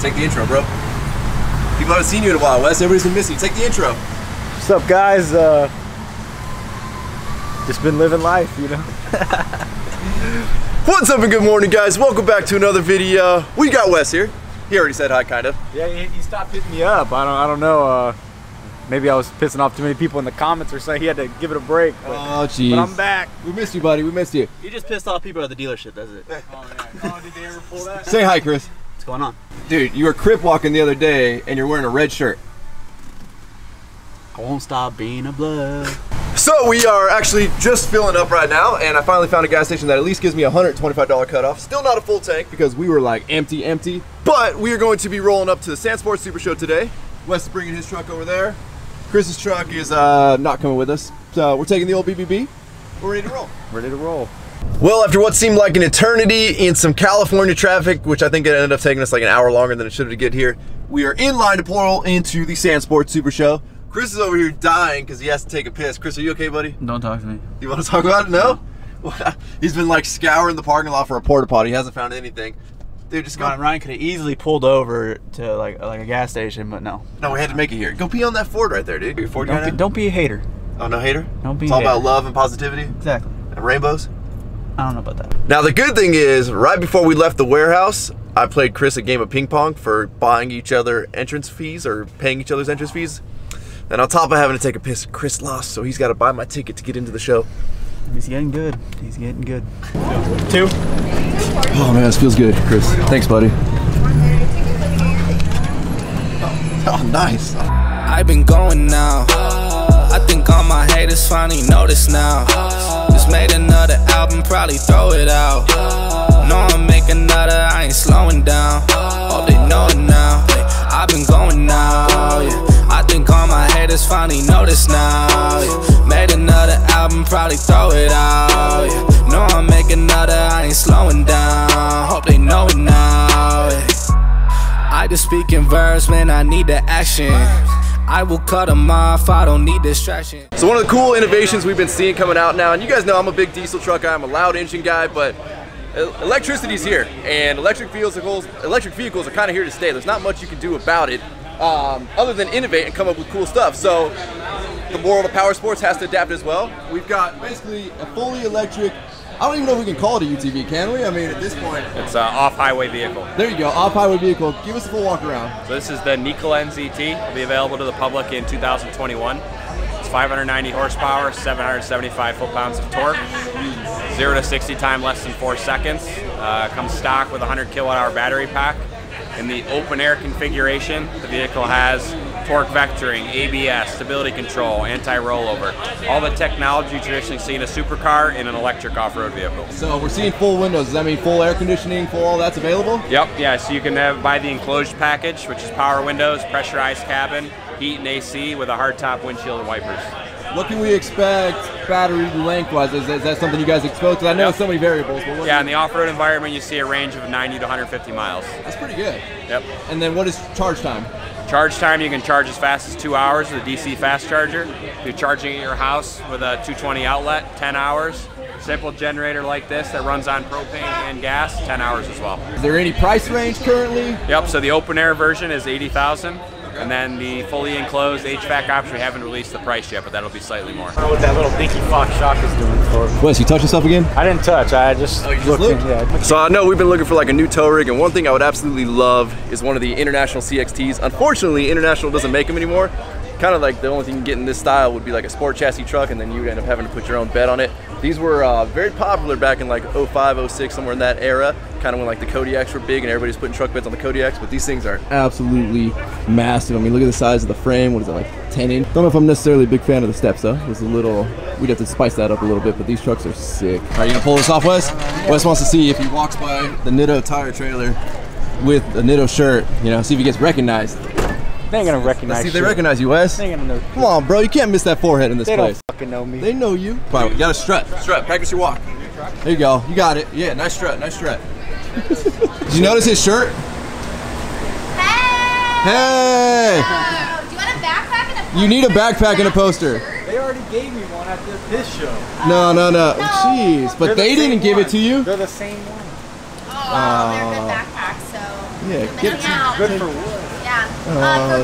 take the intro, bro. People haven't seen you in a while, Wes. Everybody's been missing you. Take the intro. What's up, guys? Just been living life, you know. What's up and good morning, guys? Welcome back to another video. We got Wes here. He already said hi, kind of. Yeah, he stopped hitting me up. I don't know. Maybe I was pissing off too many people in the comments or saying he had to give it a break. But, oh, jeez. But I'm back. We missed you, buddy. We missed you. You just pissed off people at the dealership, that's it. Oh, yeah. Oh, did they ever pull that? Say hi, Chris. What's going on? Dude, you were crip walking the other day and you're wearing a red shirt. I won't stop being a blood. So we are actually just filling up right now, and I finally found a gas station that at least gives me a $125 cutoff. Still not a full tank because we were like empty. But we are going to be rolling up to the Sand Sports Super Show today. Wes is bringing his truck over there. Chris's truck is not coming with us. So we're taking the old BBB. We're ready to roll. Ready to roll. Well, after what seemed like an eternity in some California traffic, which I think it ended up taking us like an hour longer than it should have to get here, we are in line to pull into the Sand Sports Super Show. Chris is over here dying because he has to take a piss. Chris, are you okay, buddy? Don't talk to me. You want to talk about it? No? He's been like scouring the parking lot for a porta potty. He hasn't found anything. Dude, just go. Ryan could have easily pulled over to like a gas station, but no. No, we had to make it here. Go pee on that Ford right there, dude. Your Ford guy now? Don't be a hater. Oh, no hater? Don't be It's a all hater. about love and positivity Exactly. and rainbows. I don't know about that. Now, the good thing is, right before we left the warehouse, I played Chris a game of ping pong for buying each other entrance fees or paying each other's entrance fees. And on top of having to take a piss, Chris lost, so he's got to buy my ticket to get into the show. He's getting good. He's getting good. Two. Oh man, this feels good, Chris. Thanks, buddy. Oh, nice. I've been going now. I think all my haters finally notice now. Just made another album, probably throw it out. Know I'm making another, I ain't slowing down. Hope they know it now. I've been going now. Yeah. I think all my haters finally notice now. Yeah. Made another album, probably throw it out. Yeah. Know I'm making another, I ain't slowing down. Hope they know it now. Yeah. I just speak in verse, man, I need the action. I will cut them off, I don't need distraction. So one of the cool innovations we've been seeing coming out now, and you guys know I'm a big diesel truck guy, I'm a loud engine guy, but electricity's here, and electric vehicles are kind of here to stay. There's not much you can do about it, other than innovate and come up with cool stuff. So the world of power sports has to adapt as well. We've got basically a fully electric, I don't even know if we can call it a UTV, can we? I mean, at this point. It's an off-highway vehicle. There you go, off-highway vehicle. Give us a full walk around. So this is the Nickel NZT. It'll be available to the public in 2021. It's 590 horsepower, 775 foot-pounds of torque. 0 to 60 time less than 4 seconds. Comes stock with a 100 kilowatt-hour battery pack. In the open-air configuration, the vehicle has torque vectoring, ABS, stability control, anti-rollover. All the technology you traditionally see in a supercar in an electric off-road vehicle. So we're seeing full windows. Does that mean full air conditioning, full all that's available? Yep, yeah, so you can buy the enclosed package, which is power windows, pressurized cabin, heat and AC with a hardtop windshield and wipers. What can we expect battery length-wise? Is that something you guys expect? Because I know Yep. there's so many variables. But Yeah, in the off-road environment, you see a range of 90 to 150 miles. That's pretty good. Yep. And then what is charge time? Charge time, you can charge as fast as 2 hours with a DC fast charger. If you're charging at your house with a 220 outlet, 10 hours. Simple generator like this that runs on propane and gas, 10 hours as well. Is there any price range currently? Yep, so the open air version is $80,000. And then the fully enclosed HVAC option, we haven't released the price yet, but that'll be slightly more. I don't know what that little dinky Fox shock is doing for me. Wes, you touch yourself again? I didn't touch, I just looked. Yeah. So I know we've been looking for like a new tow rig, and one thing I would absolutely love is one of the International CXTs. Unfortunately, International doesn't make them anymore. Kind of like the only thing you can get in this style would be like a sport chassis truck, and then you would end up having to put your own bed on it. These were very popular back in like 05, 06, somewhere in that era. Kind of when like the Kodiaks were big and everybody's putting truck beds on the Kodiaks, but these things are absolutely massive. I mean, look at the size of the frame. What is it, like 10 inch? Don't know if I'm necessarily a big fan of the steps though. It's a little, we'd have to spice that up a little bit, but these trucks are sick. All right, you gonna pull this off, Wes? Wes wants to see if he walks by the Nitto tire trailer with a Nitto shirt, you know, see if he gets recognized. They ain't gonna recognize Let's see if you. they recognize you, Wes. They ain't gonna know. Come on, bro, you can't miss that forehead in this They place. don't fucking know me. They know you. Come on, you gotta strut. Strut, practice your walk. There you go, you got it. Yeah, nice strut, nice strut. Did you notice his shirt? Hey! Oh, do you want a backpack and a poster? You need a backpack and a poster. They already gave me one at this show. No. Jeez, but they didn't give it to you? They're the same one. Oh, they're good backpacks, so. Yeah, You're missing out. Good for what? Yeah.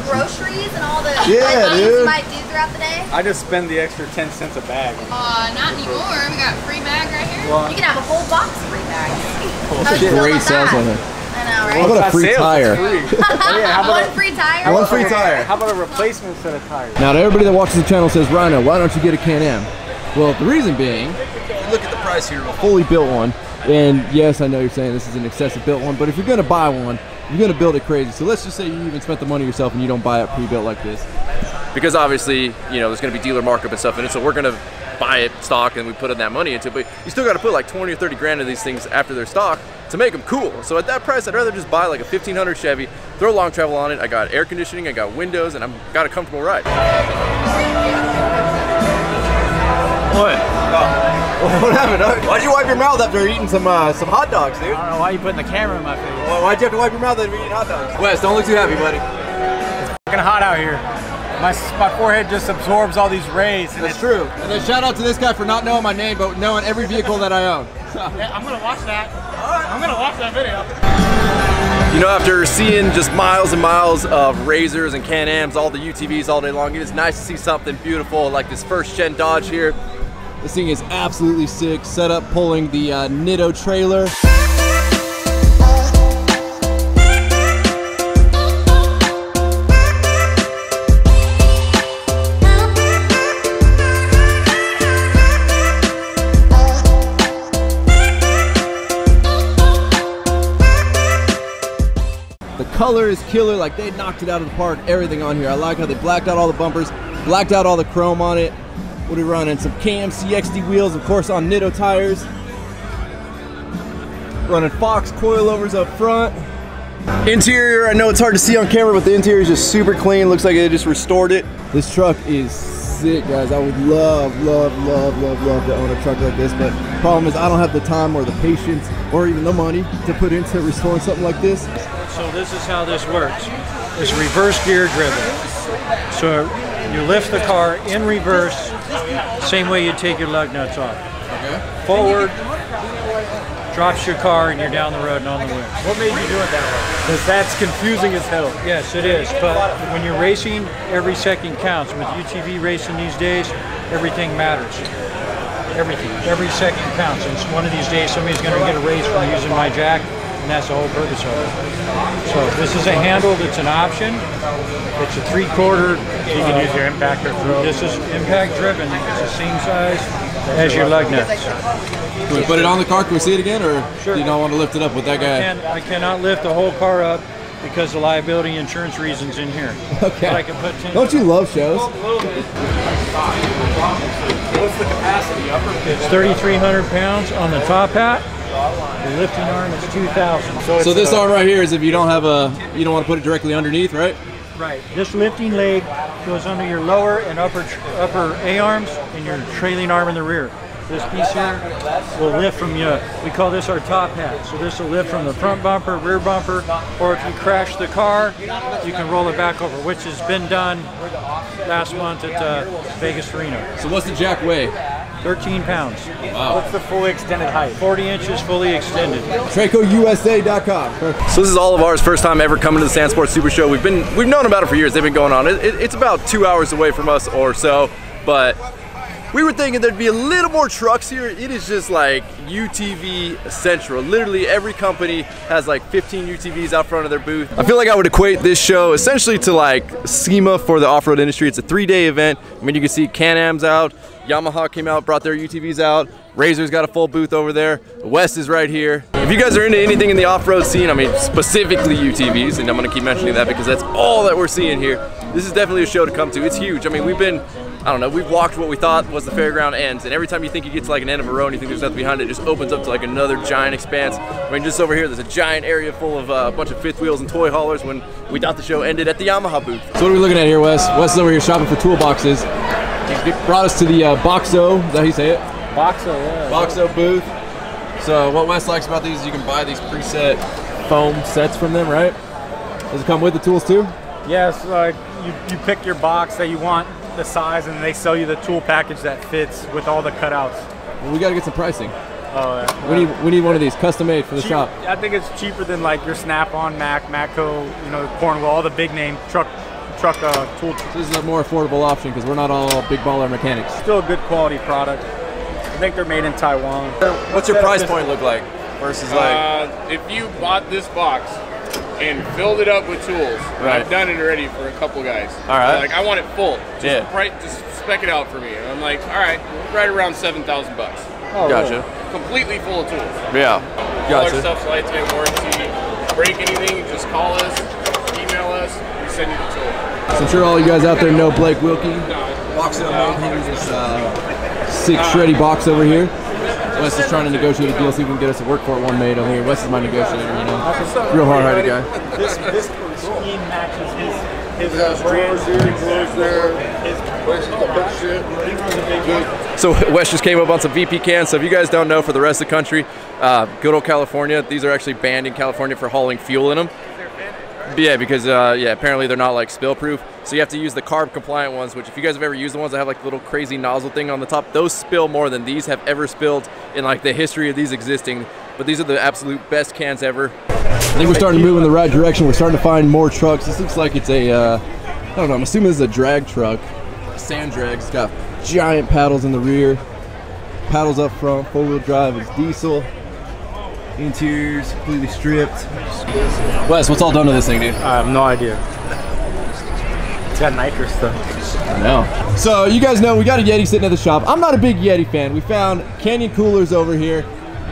For groceries and all the Yeah, things dude. you might do throughout the day. I just spend the extra 10 cents a bag. Not anymore. We got a free bag right here. Well, You can have a whole box of free bags. How would you Shit, feel great about sales that? on it. I know, How right? about a free Sales, tire? it's free. Oh, yeah, how about One free tire? One free tire. How about a replacement set of tires? Now, to everybody that watches the channel says, Rhino, why don't you get a Can-Am? Well, the reason being, look at the price here, a fully built one. And yes, I know you're saying this is an excessive built one, but if you're gonna buy one, you're gonna build it crazy. So let's just say you even spent the money yourself and you don't buy it pre-built like this. Because obviously, you know, there's gonna be dealer markup and stuff in it, so we're gonna buy it stock and we put in that money into it, but you still gotta put like 20 or 30 grand of these things after they're stock to make them cool. So at that price, I'd rather just buy like a 1500 Chevy, throw long travel on it, I got air conditioning, I got windows, and I've got a comfortable ride. What? What happened? Why'd you wipe your mouth after eating some hot dogs, dude? I don't know why you putting the camera in my face. Why'd you have to wipe your mouth after eating hot dogs? Wes, don't look too happy, buddy. Fucking hot out here. My forehead just absorbs all these rays. And That's true. And then shout out to this guy for not knowing my name, but knowing every vehicle that I own. Yeah, I'm gonna watch that. I'm gonna watch that video. You know, after seeing just miles and miles of Razors and Can-Ams, all the UTVs all day long, it is nice to see something beautiful like this first gen Dodge here. This thing is absolutely sick. Set up pulling the Nitto trailer. The color is killer, like they knocked it out of the park, everything on here. I like how they blacked out all the bumpers, blacked out all the chrome on it. What are we running? Some Cam CXD wheels, of course, on Nitto tires. Running Fox coilovers up front. Interior, I know it's hard to see on camera, but the interior is just super clean. Looks like they just restored it. This truck is sick, guys. I would love to own a truck like this, but the problem is I don't have the time or the patience or even the money to put into restoring something like this. So this is how this works. It's reverse gear driven. So you lift the car in reverse, same way you take your lug nuts off. Okay. Forward, drops your car and you're down the road and on the wheel. what made you do it that way? Because that's confusing as hell. Yes, it is. But when you're racing, every second counts. With UTV racing these days, everything matters. Everything. Every second counts. And one of these days, somebody's going to get a race from using my jack, and that's the whole purpose of it. So this is a handle that's an option. It's a 3/4. You can use your impact or throw. This is impact driven. It's the same size as your lug nuts. Can we put it on the car? Can we see it again, or Sure. do you not want to lift it up with that guy? I cannot lift the whole car up because of liability insurance reasons in here. Okay. But I can put 10. Don't you love shows? What's the capacity? Upper It's 3,300 pounds on the top hat. The lifting arm is 2,000. So this arm right here is if you don't have you don't want to put it directly underneath, right? Right. This lifting leg goes under your lower and upper A arms and your trailing arm in the rear. This piece here will lift from you. We call this our top hat. So this will lift from the front bumper, rear bumper, or if you crash the car, you can roll it back over, which has been done last month at Vegas Reno. So what's the jack weigh? 13 pounds. What's the fully extended height? 40 inches fully extended. TracoUSA.com. So this is all of ours first time ever coming to the Sand Sports Super Show. We've known about it for years. They've been going on. It's about 2 hours away from us or so, but we were thinking there'd be a little more trucks here. It is just like UTV central. Literally every company has like 15 UTVs out front of their booth. I feel like I would equate this show essentially to like SEMA for the off-road industry. It's a 3-day event. I mean, you can see Can-Am's out, Yamaha came out, brought their UTVs out, Razor's got a full booth over there, West is right here. If you guys are into anything in the off-road scene, I mean specifically UTVs, and I'm gonna keep mentioning that because that's all that we're seeing here. This is definitely a show to come to. It's huge. I mean, we've walked what we thought was the fairground ends, and every time you think you get to like an end of a row and you think there's nothing behind it, it just opens up to like another giant expanse. I mean, just over here, there's a giant area full of a bunch of fifth wheels and toy haulers when we thought the show ended at the Yamaha booth. So what are we looking at here, Wes? Wes is over here shopping for toolboxes. He brought us to the Boxo, is that how you say it? Boxo, yeah. Boxo booth. So what Wes likes about these is you can buy these preset foam sets from them, right? Does it come with the tools too? Yes, you pick your box that you want, the size, and they sell you the tool package that fits with all the cutouts. Well, we got to get some pricing. Oh, yeah. We need one of these custom made for the shop. I think it's cheaper than like your Snap-on, Matco, you know, Cornwall, all the big name truck tool. This is a more affordable option because we're not all big baller mechanics. Still a good quality product. I think they're made in Taiwan. What's your price point look like versus like? If you bought this box and filled it up with tools, right. I've done it already for a couple guys. All right. Like I want it full. Just Yeah. just spec it out for me. And I'm like, all right, right around $7,000. Oh, Gotcha. Completely full of tools. Yeah. All Gotcha. our stuff's lifetime warranty. Break anything, just call us, email us, we send you the tool. So I'm sure all you guys out there know Blake Wilkie. Box it up, here's this sick shreddy box over here. Wes is trying to negotiate a deal so he can get us a work for it one made over here. Wes is my negotiator, you know. Real hard-hearted guy. This scheme matches his brand. So Wes just came up on some VP cans. So if you guys don't know, for the rest of the country, good old California, these are actually banned in California for hauling fuel in them. Yeah, because apparently they're not like spill proof. So you have to use the carb compliant ones, which if you guys have ever used the ones that have like a little crazy nozzle thing on the top, those spill more than these have ever spilled in like the history of these existing. But these are the absolute best cans ever. I think we're starting to move in the right direction. We're starting to find more trucks. This looks like it's a, I don't know, I'm assuming this is a drag truck. A sand drag. It's got giant paddles in the rear. Paddles up front, 4-wheel drive is diesel. Interior's completely stripped. Wes, what's all done to this thing, dude? I have no idea. It's got nitrous stuff. I know. So you guys know we got a Yeti sitting at the shop. I'm not a big Yeti fan. We found Canyon Coolers over here.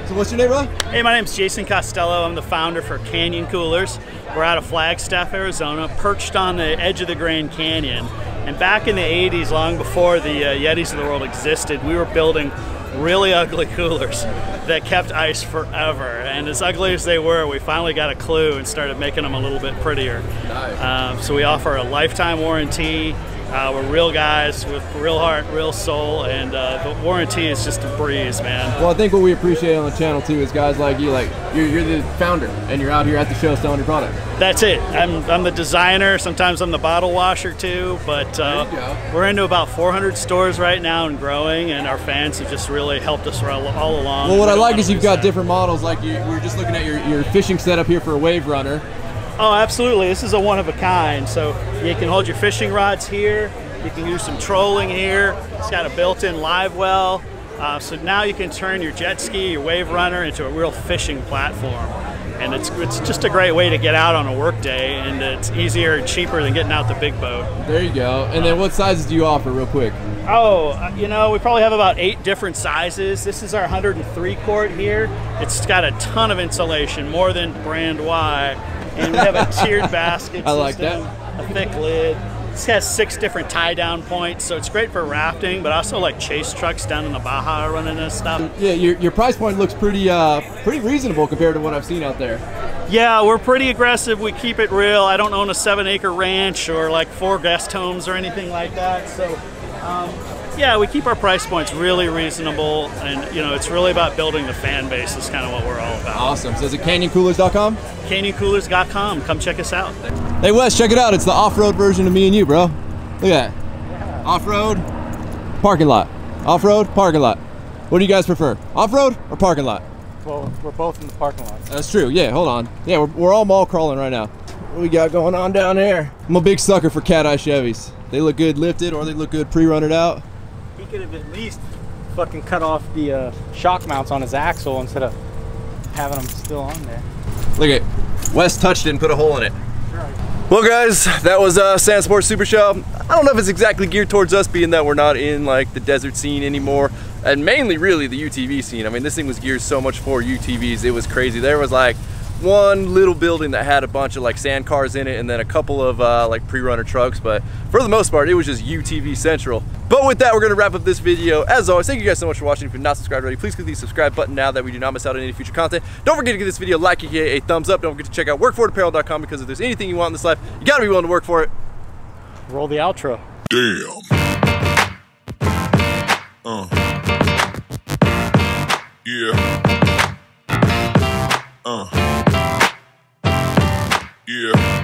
So what's your name, bro? Hey, my name's Jason Costello. I'm the founder for Canyon Coolers. We're out of Flagstaff, Arizona, perched on the edge of the Grand Canyon. And back in the 80s, long before the Yetis of the world existed, we were building really ugly coolers that kept ice forever. And as ugly as they were, we finally got a clue and started making them a little bit prettier. Nice. So we offer a lifetime warranty. We're real guys with real heart, real soul, and the warranty is just a breeze, man. Well, I think what we appreciate on the channel too is guys like you, like you're the founder and you're out here at the show selling your product. That's it. I'm the designer. Sometimes I'm the bottle washer too, but we're into about 400 stores right now and growing, and our fans have just really helped us all along. Well, what I like is you've got different models. Like we were just looking at your fishing setup here for a wave runner. Oh, absolutely. This is a one of a kind. So you can hold your fishing rods here. You can do some trolling here. It's got a built-in live well. So now you can turn your jet ski, your wave runner into a real fishing platform. And it's just a great way to get out on a work day, and it's easier and cheaper than getting out the big boat. There you go. And then what sizes do you offer real quick? Oh, you know, we probably have about 8 different sizes. This is our 103 quart here. It's got a ton of insulation, more than brand Y. And we have a tiered basket I like system, a thick lid. This has 6 different tie-down points, so it's great for rafting, but also like chase trucks down in the Baja running this stuff. Yeah, your price point looks pretty reasonable compared to what I've seen out there. Yeah, we're pretty aggressive. We keep it real. I don't own a 7-acre ranch or like 4 guest homes or anything like that. So, yeah, we keep our price points really reasonable, and you know, it's really about building the fan base. Is kind of what we're all about. Awesome. So is it CanyonCoolers.com? CanyonCoolers.com. Come check us out. Hey Wes, check it out. It's the off-road version of me and you, bro. Look at that. Yeah. Off-road, parking lot. Off-road, parking lot. What do you guys prefer? Off-road or parking lot? Well, we're both in the parking lot. That's true. Yeah, hold on. Yeah, we're all mall crawling right now. What do we got going on down there? I'm a big sucker for cat eye Chevys. They look good lifted or they look good pre-runnered out. He could have at least fucking cut off the shock mounts on his axle instead of having them still on there. Look at Wes touched it and put a hole in it. Well guys, that was Sand Sports Super Show. I don't know if it's exactly geared towards us, being that we're not in like the desert scene anymore, and mainly really the UTV scene. I mean, this thing was geared so much for UTVs, it was crazy. There was like one little building that had a bunch of like sand cars in it, and then a couple of like pre-runner trucks, but for the most part it was just UTV central. But with that, we're gonna wrap up this video. As always, thank you guys so much for watching. If you're not subscribed already, please click the subscribe button now that we do not miss out on any future content. Don't forget to give this video a like, aka a thumbs up. Don't forget to check out workforitapparel.com, because if there's anything you want in this life, you gotta be willing to work for it. Roll the outro. Damn. Yeah. Yeah.